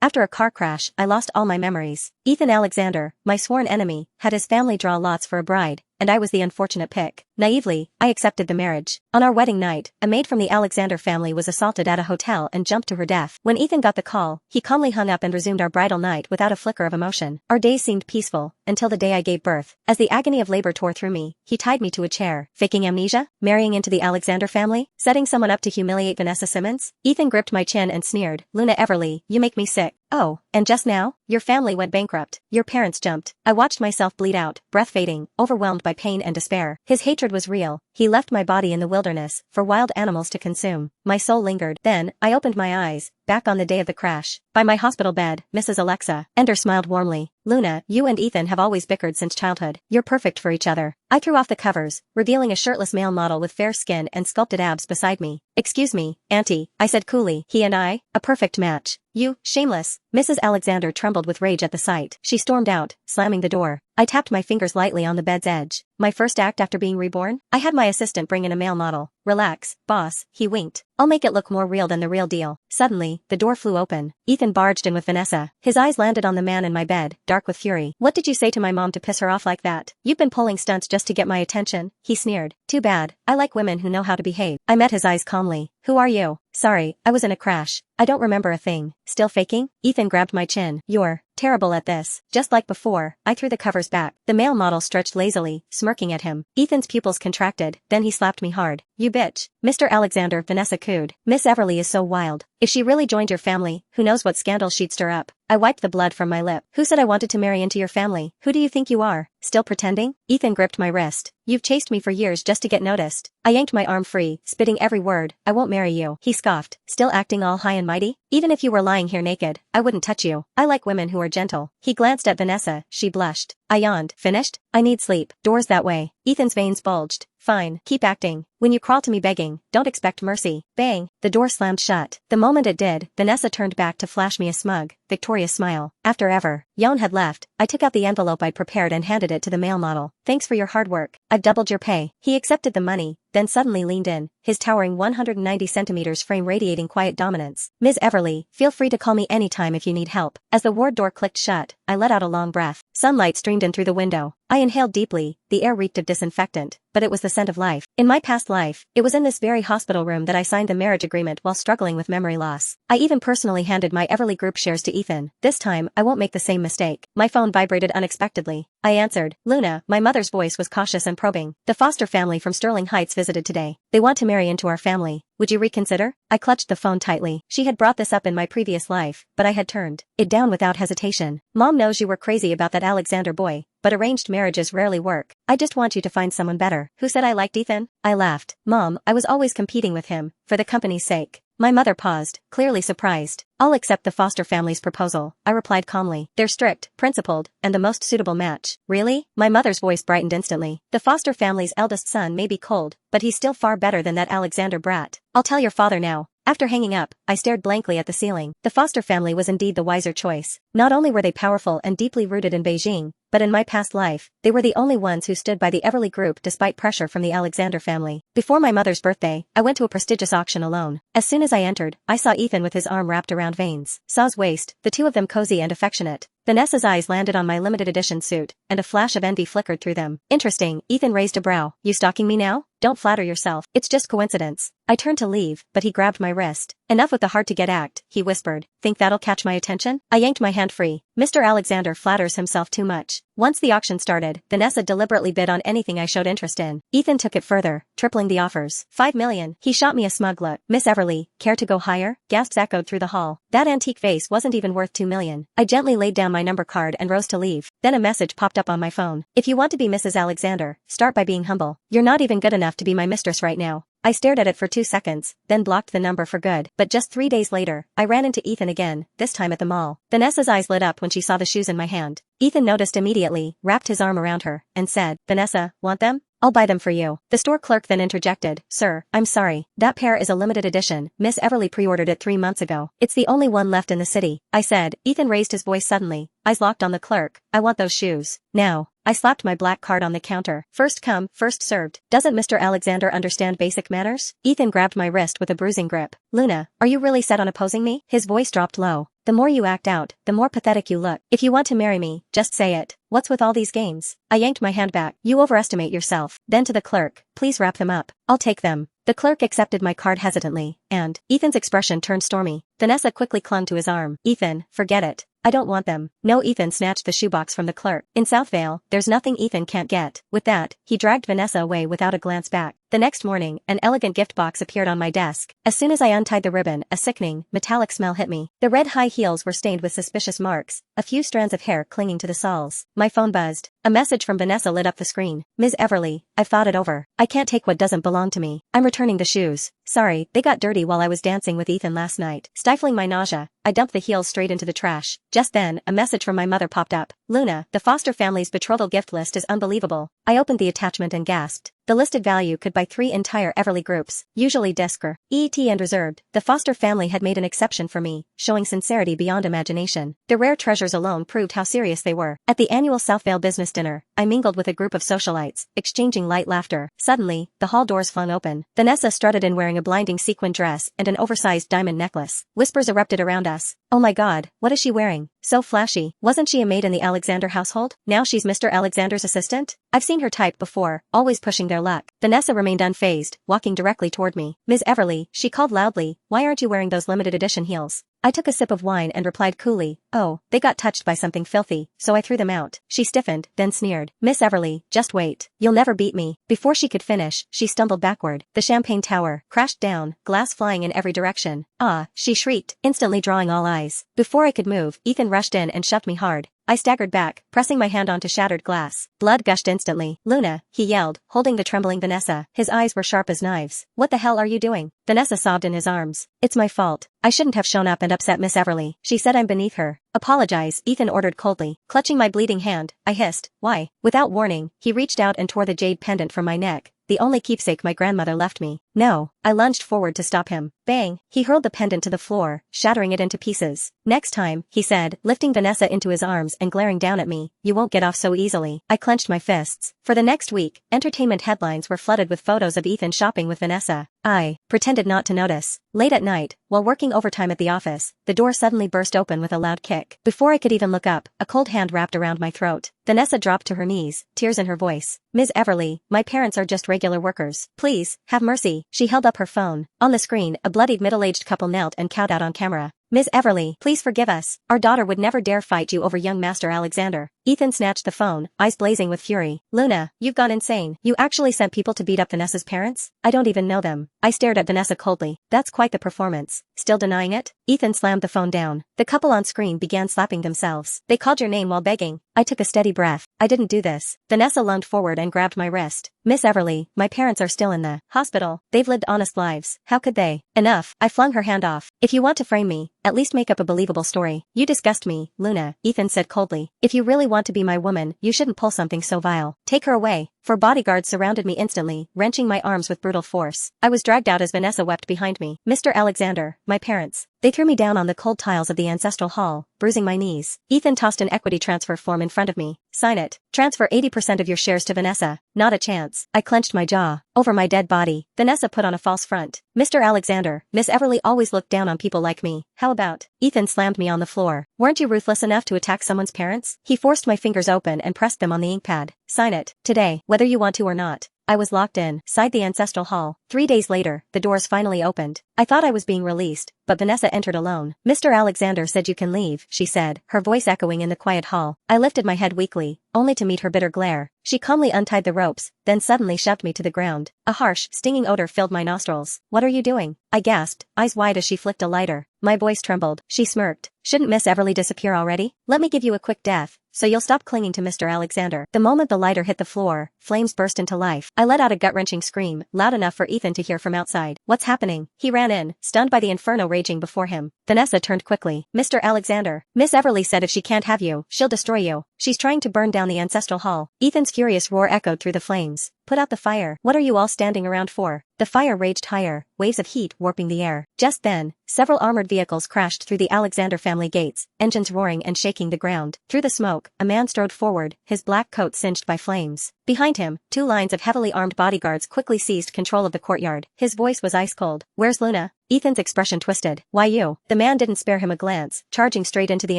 After a car crash, I lost all my memories. Ethan Alexander, my sworn enemy, had his family draw lots for a bride, and I was the unfortunate pick. Naively, I accepted the marriage. On our wedding night, a maid from the Alexander family was assaulted at a hotel and jumped to her death. When Ethan got the call, he calmly hung up and resumed our bridal night without a flicker of emotion. Our days seemed peaceful, until the day I gave birth. As the agony of labor tore through me, he tied me to a chair. Faking amnesia? Marrying into the Alexander family? Setting someone up to humiliate Vanessa Simmons? Ethan gripped my chin and sneered, "Luna Everly, you make me sick." "Oh, and just now? Your family went bankrupt. Your parents jumped." I watched myself bleed out, breath fading, overwhelmed by pain and despair. His hatred was real. He left my body in the wilderness, for wild animals to consume. My soul lingered. Then, I opened my eyes, back on the day of the crash. By my hospital bed, Mrs. Alexa Ender smiled warmly. "Luna, you and Ethan have always bickered since childhood. You're perfect for each other." I threw off the covers, revealing a shirtless male model with fair skin and sculpted abs beside me. "Excuse me, Auntie," I said coolly. "He and I? A perfect match." "You, shameless." Mrs. Alexander trembled with rage at the sight. She stormed out, slamming the door. I tapped my fingers lightly on the bed's edge. My first act after being reborn? I had my assistant bring in a male model. "Relax, boss," he winked. "I'll make it look more real than the real deal." Suddenly, the door flew open. Ethan barged in with Vanessa. His eyes landed on the man in my bed, dark with fury. "What did you say to my mom to piss her off like that? You've been pulling stunts just to get my attention," he sneered. "Too bad. I like women who know how to behave." I met his eyes calmly. "Who are you?" "Sorry, I was in a crash. I don't remember a thing." "Still faking?" Ethan grabbed my chin. "You're terrible at this." Just like before, I threw the covers back. The male model stretched lazily, smirking at him. Ethan's pupils contracted, then he slapped me hard. "You bitch." "Mr. Alexander," Vanessa cooed. "Miss Everly is so wild. If she really joined your family, who knows what scandal she'd stir up." I wiped the blood from my lip. "Who said I wanted to marry into your family? Who do you think you are? Still pretending?" Ethan gripped my wrist. "You've chased me for years just to get noticed." I yanked my arm free, spitting every word. "I won't marry you." He scoffed. "Still acting all high and mighty? Even if you were lying here naked, I wouldn't touch you. I like women who are gentle." He glanced at Vanessa. She blushed. I yawned. "Finished? I need sleep." "Doors that way." Ethan's veins bulged. "Fine, keep acting. When you crawl to me begging, don't expect mercy." Bang! The door slammed shut. The moment it did, Vanessa turned back to flash me a smug, victorious smile. After Yon had left, I took out the envelope I'd prepared and handed it to the male model. "Thanks for your hard work. I've doubled your pay." He accepted the money, then suddenly leaned in, his towering 190 centimeters frame radiating quiet dominance. "Ms. Everly, feel free to call me anytime if you need help." As the ward door clicked shut, I let out a long breath. Sunlight streamed in through the window. I inhaled deeply. The air reeked of disinfectant, but it was the scent of life. In my past life, it was in this very hospital room that I signed the marriage agreement while struggling with memory loss. I even personally handed my Everly group shares to Ethan. This time, I won't make the same mistake. My phone vibrated unexpectedly. I answered. "Luna." My mother's voice was cautious and probing. "The Foster family from Sterling Heights visited today. They want to marry into our family. Would you reconsider?" I clutched the phone tightly. She had brought this up in my previous life, but I had turned it down without hesitation. "Mom knows you were crazy about that Alexander boy, but arranged marriages rarely work. I just want you to find someone better." "Who said I liked Ethan?" I laughed. "Mom, I was always competing with him, for the company's sake." My mother paused, clearly surprised. "I'll accept the Foster family's proposal," I replied calmly. "They're strict, principled, and the most suitable match." "Really?" My mother's voice brightened instantly. "The Foster family's eldest son may be cold, but he's still far better than that Alexander brat. I'll tell your father now." After hanging up, I stared blankly at the ceiling. The Foster family was indeed the wiser choice. Not only were they powerful and deeply rooted in Beijing, but in my past life, they were the only ones who stood by the Everly group despite pressure from the Alexander family. Before my mother's birthday, I went to a prestigious auction alone. As soon as I entered, I saw Ethan with his arm wrapped around Vane's Saw's waist, the two of them cozy and affectionate. Vanessa's eyes landed on my limited edition suit, and a flash of envy flickered through them. "Interesting." Ethan raised a brow. "You stalking me now? Don't flatter yourself. It's just coincidence." I turned to leave, but he grabbed my wrist. "Enough with the hard-to-get act," he whispered. "Think that'll catch my attention?" I yanked my hand free. "Mr. Alexander flatters himself too much." Once the auction started, Vanessa deliberately bid on anything I showed interest in. Ethan took it further, tripling the offers. "5 million. He shot me a smug look. "Miss Everly, care to go higher?" Gasps echoed through the hall. That antique vase wasn't even worth 2 million. I gently laid down my number card and rose to leave. Then a message popped up on my phone. "If you want to be Mrs. Alexander, start by being humble. You're not even good enough to be my mistress right now." I stared at it for 2 seconds, then blocked the number for good. But just 3 days later, I ran into Ethan again, this time at the mall. Vanessa's eyes lit up when she saw the shoes in my hand. Ethan noticed immediately, wrapped his arm around her, and said, "Vanessa, want them? I'll buy them for you." The store clerk then interjected, "Sir, I'm sorry. That pair is a limited edition. Miss Everly pre-ordered it 3 months ago. It's the only one left in the city." I said. Ethan raised his voice suddenly, eyes locked on the clerk. "I want those shoes. Now." I slapped my black card on the counter. "First come, first served. Doesn't Mr. Alexander understand basic manners?" Ethan grabbed my wrist with a bruising grip. "Luna, are you really set on opposing me?" His voice dropped low. The more you act out, the more pathetic you look. If you want to marry me, just say it. What's with all these games? I yanked my hand back. You overestimate yourself. Then to the clerk, please wrap them up. I'll take them. The clerk accepted my card hesitantly, and Ethan's expression turned stormy. Vanessa quickly clung to his arm. Ethan, forget it. I don't want them. No, Ethan snatched the shoebox from the clerk. In Southvale, there's nothing Ethan can't get. With that, he dragged Vanessa away without a glance back. The next morning, an elegant gift box appeared on my desk. As soon as I untied the ribbon, a sickening, metallic smell hit me. The red high heels were stained with suspicious marks, a few strands of hair clinging to the soles. My phone buzzed. A message from Vanessa lit up the screen. Ms. Everly, I've thought it over. I can't take what doesn't belong to me. I'm returning the shoes. Sorry, they got dirty while I was dancing with Ethan last night. Stifling my nausea, I dumped the heels straight into the trash. Just then, a message from my mother popped up. Luna, the Foster family's betrothal gift list is unbelievable. I opened the attachment and gasped. The listed value could buy 3 entire Everly groups, usually Desker, EET and reserved. The Foster family had made an exception for me, showing sincerity beyond imagination. The rare treasures alone proved how serious they were. At the annual Southvale business dinner, I mingled with a group of socialites, exchanging light laughter. Suddenly, the hall doors flung open. Vanessa strutted in wearing a blinding sequin dress and an oversized diamond necklace. Whispers erupted around us. Oh my god, what is she wearing? So flashy. Wasn't she a maid in the Alexander household? Now she's Mr. Alexander's assistant? I've seen her type before, always pushing their luck. Vanessa remained unfazed, walking directly toward me. Ms. Everly, she called loudly, why aren't you wearing those limited edition heels? I took a sip of wine and replied coolly, oh, they got touched by something filthy, so I threw them out. She stiffened, then sneered. Miss Everly, just wait. You'll never beat me. Before she could finish, she stumbled backward. The champagne tower crashed down, glass flying in every direction. Ah, she shrieked, instantly drawing all eyes. Before I could move, Ethan rushed in and shoved me hard. I staggered back, pressing my hand onto shattered glass. Blood gushed instantly. Luna, he yelled, holding the trembling Vanessa. His eyes were sharp as knives. What the hell are you doing? Vanessa sobbed in his arms. It's my fault. I shouldn't have shown up and upset Miss Everly. She said I'm beneath her. Apologize, Ethan ordered coldly. Clutching my bleeding hand, I hissed, why? Without warning, he reached out and tore the jade pendant from my neck, the only keepsake my grandmother left me. No. I lunged forward to stop him. Bang! He hurled the pendant to the floor, shattering it into pieces. Next time, he said, lifting Vanessa into his arms and glaring down at me, you won't get off so easily. I clenched my fists. For the next week, entertainment headlines were flooded with photos of Ethan shopping with Vanessa. I pretended not to notice. Late at night, while working overtime at the office, the door suddenly burst open with a loud kick. Before I could even look up, a cold hand wrapped around my throat. Vanessa dropped to her knees, tears in her voice. Ms. Everly, my parents are just regular workers. Please, have mercy. She held up her phone. On the screen, a bloodied middle-aged couple knelt and cowed out on camera. Ms. Everly, please forgive us. Our daughter would never dare fight you over young Master Alexander. Ethan snatched the phone, eyes blazing with fury. Luna, you've gone insane. You actually sent people to beat up Vanessa's parents? I don't even know them. I stared at Vanessa coldly. That's quite the performance. Still denying it? Ethan slammed the phone down. The couple on screen began slapping themselves. They called your name while begging. I took a steady breath. I didn't do this. Vanessa lunged forward and grabbed my wrist. Miss Everly, my parents are still in the hospital. They've lived honest lives. How could they? Enough. I flung her hand off. If you want to frame me, at least make up a believable story. You disgust me, Luna, Ethan said coldly. If you really want to be my woman, you shouldn't pull something so vile. Take her away. 4 bodyguards surrounded me instantly, wrenching my arms with brutal force. I was dragged out as Vanessa wept behind me. Mr. Alexander, my parents. They threw me down on the cold tiles of the ancestral hall, bruising my knees. Ethan tossed an equity transfer form in front of me. Sign it. Transfer 80% of your shares to Vanessa. Not a chance. I clenched my jaw. Over my dead body. Vanessa put on a false front. Mr. Alexander, Miss Everly always looked down on people like me. How about? Ethan slammed me on the floor. Weren't you ruthless enough to attack someone's parents? He forced my fingers open and pressed them on the ink pad. Sign it. Today, whether you want to or not. I was locked in, sighed the ancestral hall. 3 days later, the doors finally opened. I thought I was being released, but Vanessa entered alone. Mr. Alexander said you can leave, she said, her voice echoing in the quiet hall. I lifted my head weakly, only to meet her bitter glare. She calmly untied the ropes, then suddenly shoved me to the ground. A harsh, stinging odor filled my nostrils. What are you doing? I gasped, eyes wide as she flicked a lighter. My voice trembled. She smirked. Shouldn't Miss Everly disappear already? Let me give you a quick death, so you'll stop clinging to Mr. Alexander. The moment the lighter hit the floor, flames burst into life. I let out a gut-wrenching scream, loud enough for Ethan to hear from outside. What's happening? He ran in, stunned by the inferno raging before him. Vanessa turned quickly. Mr. Alexander, Miss Everly said if she can't have you, she'll destroy you. She's trying to burn down the ancestral hall. Ethan's furious roar echoed through the flames. Put out the fire. What are you all standing around for? The fire raged higher, waves of heat warping the air. Just then, several armored vehicles crashed through the Alexander family gates, engines roaring and shaking the ground. Through the smoke, a man strode forward, his black coat singed by flames. Behind him, 2 lines of heavily armed bodyguards quickly seized control of the courtyard. His voice was ice cold. Where's Luna? Ethan's expression twisted. Why you? The man didn't spare him a glance, charging straight into the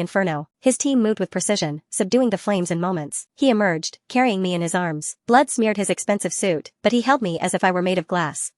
inferno. His team moved with precision, subduing the flames in moments. He emerged, carrying me in his arms. Blood smeared his expensive suit, but he held me as if I were made of glass.